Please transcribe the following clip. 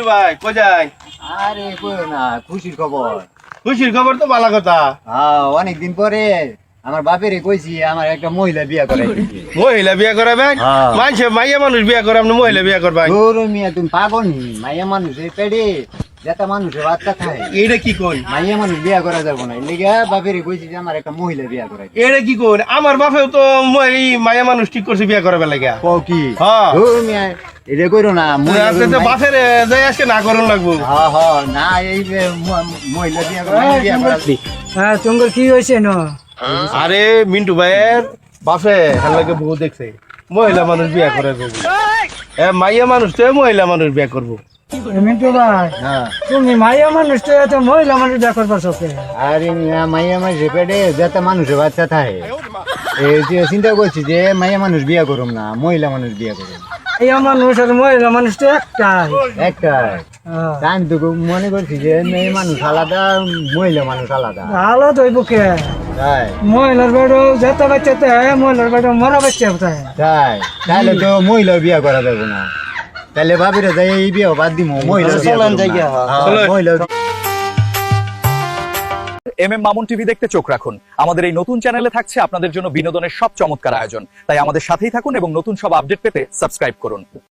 ভাই কই যাই? আরে কইও না, খুশির খবর। খুশির খবর তো ভালো কথা। হ্যাঁ, অনেকদিন পরে আমার বাপেরে কইছি আমার একটা মহিলা বিয়া করাই দিতে। মহিলা বিয়া করাবেন? হ্যাঁ। মাইছে মাইয়া মানুষ বিয়া করে আপনি মহিলা বিয়া করবেন? গরু মিয়া তুমি পাগল নি? মাইয়া মানুষের পেটে যেটা মানুষের বাচ্চা খায়, এইটা কি কোন? মাইয়া মানুষ বিয়া করা যাবো না। লিগা বাপেরে কইছি যে আমার একটা মহিলা বিয়া করাই দিতে। এইটা কি কোন? আমার বাপেও তো এই মাইয়া মানুষ ঠিক করছে বিয়া করাবে লাগা। কও কি? হ্যাঁ। গরু মিয়া এটা কইরো না। আপনি তো বাপের যাই আজকে না করুন লাগবো। হ্যাঁ হ্যাঁ, না এই যে মহিলা বিয়া করা বিয়া করা দিতে। হ্যাঁ তোমার কি হয়েছে না? আরে মিন্টু ভাইয়ের বাপে হালাকে বউ দেখছে মহিলা মানুষ বিয়া করে দেবে। মাইয়া মানুষ তো মহিলা মানুষ বিয়া করবো। মিন্টু ভাই, হ্যাঁ। তুমি মাইয়া মানুষ তো এত মহিলা মানুষ দেখর পারছো কে? আরে মিয়া মাইয়া মানুষের পেটে যেটা মানুষের বাচ্চা থাকে, এই যে চিন্তা করছি যে মাইয়া মানুষ বিয়া করুম না, মহিলা মানুষ বিয়া করুম। এই মানুষ আর মহিলা মানুষ তো একটাই। একটা হ্যাঁ। আমি তো মনে করছি যে মেয়ে মানুষ আলাদা, মহিলা মানুষ আলাদা। ভালো দইব কে? তাই মহিলার বেড়ো যেতে বাচ্চা তো হ্যাঁ, মহিলার বেড়ো মরা বাচ্চা হ্যাঁ। তাই তাহলে তো মহিলা বিয়া করা যাবে না। তাহলে ভাবিরা যাই এই বিয়া বাদ দিব, মহিলা বিয়া চলেন করুম যাই না। গিয়া, হ্যাঁ, চলেন। মহিলা মামুন টিভি দেখতে চোখ রাখুন। আমাদের এই নতুন চ্যানেলে থাকছে আপনাদের জন্য বিনোদনের সব চমৎকার আয়োজন। তাই আমাদের সাথেই থাকুন এবং নতুন সব আপডেট পেতে সাবস্ক্রাইব করুন।